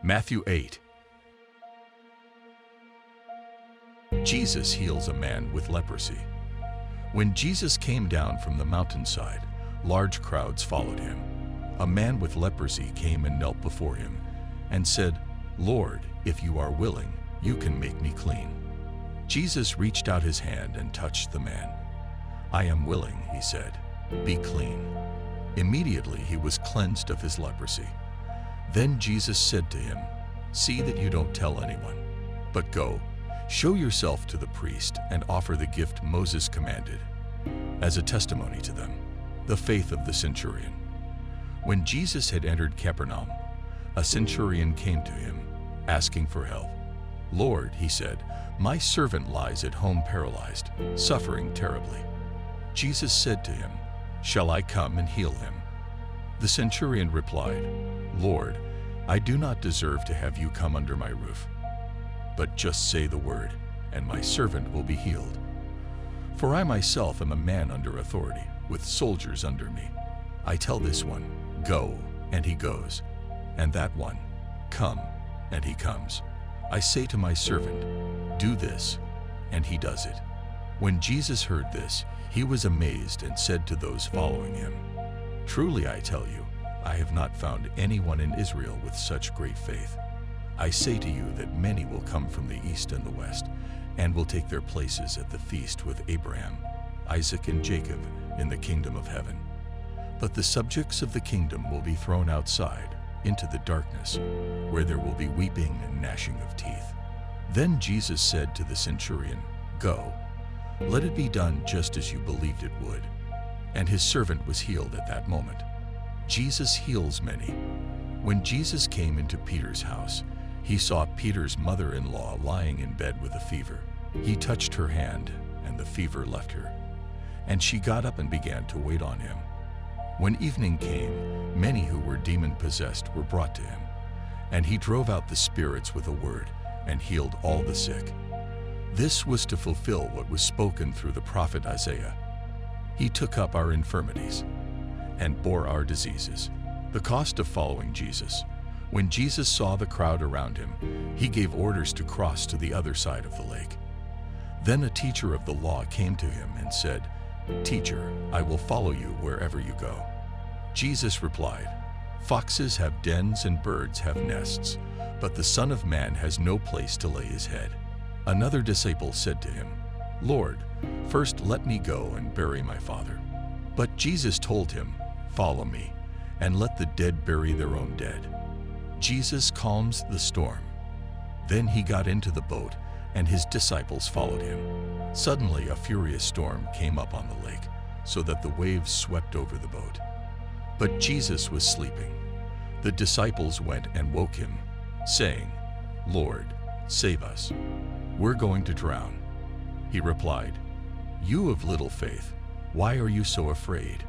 Matthew 8. Jesus heals a man with leprosy. When Jesus came down from the mountainside, large crowds followed him. A man with leprosy came and knelt before him and said, "Lord, if you are willing, you can make me clean." Jesus reached out his hand and touched the man. "I am willing," he said. "Be clean." Immediately he was cleansed of his leprosy. Then Jesus said to him, "See that you don't tell anyone, but go, show yourself to the priest and offer the gift Moses commanded, as a testimony to them, the faith of the centurion." When Jesus had entered Capernaum, a centurion came to him, asking for help. "Lord," he said, "my servant lies at home paralyzed, suffering terribly." Jesus said to him, "Shall I come and heal him?" The centurion replied, "Lord, I do not deserve to have you come under my roof, but just say the word, and my servant will be healed. For I myself am a man under authority, with soldiers under me. I tell this one, 'Go,' and he goes, and that one, 'Come,' and he comes. I say to my servant, 'Do this,' and he does it." When Jesus heard this, he was amazed and said to those following him, "Truly I tell you, I have not found anyone in Israel with such great faith. I say to you that many will come from the east and the west, and will take their places at the feast with Abraham, Isaac, and Jacob in the kingdom of heaven. But the subjects of the kingdom will be thrown outside, into the darkness, where there will be weeping and gnashing of teeth." Then Jesus said to the centurion, "Go, let it be done just as you believed it would." And his servant was healed at that moment. Jesus heals many. When Jesus came into Peter's house, he saw Peter's mother-in-law lying in bed with a fever. He touched her hand, and the fever left her, and she got up and began to wait on him. When evening came, many who were demon-possessed were brought to him, and he drove out the spirits with a word and healed all the sick. This was to fulfill what was spoken through the prophet Isaiah. He took up our infirmities and bore our diseases. The cost of following Jesus. When Jesus saw the crowd around him, he gave orders to cross to the other side of the lake. Then a teacher of the law came to him and said, "Teacher, I will follow you wherever you go." Jesus replied, "Foxes have dens and birds have nests, but the Son of Man has no place to lay his head." Another disciple said to him, "Lord, first let me go and bury my father." But Jesus told him, "Follow me, and let the dead bury their own dead." Jesus calms the storm. Then he got into the boat, and his disciples followed him. Suddenly a furious storm came up on the lake, so that the waves swept over the boat. But Jesus was sleeping. The disciples went and woke him, saying, "Lord, save us. We're going to drown." He replied, "You of little faith, why are you so afraid?"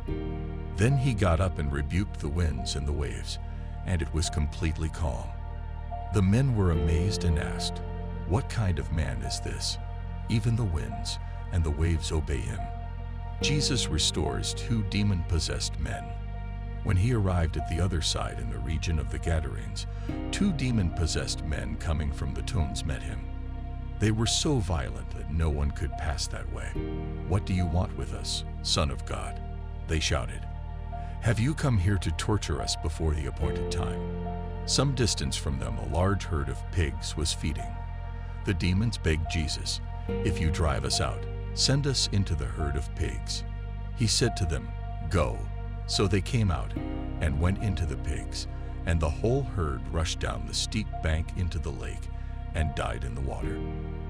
Then he got up and rebuked the winds and the waves, and it was completely calm. The men were amazed and asked, "What kind of man is this? Even the winds and the waves obey him." Jesus restores 2 demon-possessed men. When he arrived at the other side in the region of the Gadarenes, 2 demon-possessed men coming from the tombs met him. They were so violent that no one could pass that way. "What do you want with us, Son of God?" they shouted. "Have you come here to torture us before the appointed time?" Some distance from them, a large herd of pigs was feeding. The demons begged Jesus, "If you drive us out, send us into the herd of pigs." He said to them, "Go." So they came out and went into the pigs, and the whole herd rushed down the steep bank into the lake and died in the water.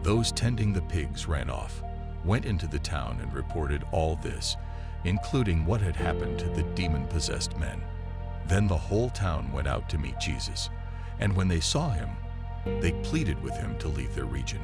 Those tending the pigs ran off, went into the town and reported all this, including what had happened to the demon-possessed men. Then the whole town went out to meet Jesus, and when they saw him, they pleaded with him to leave their region.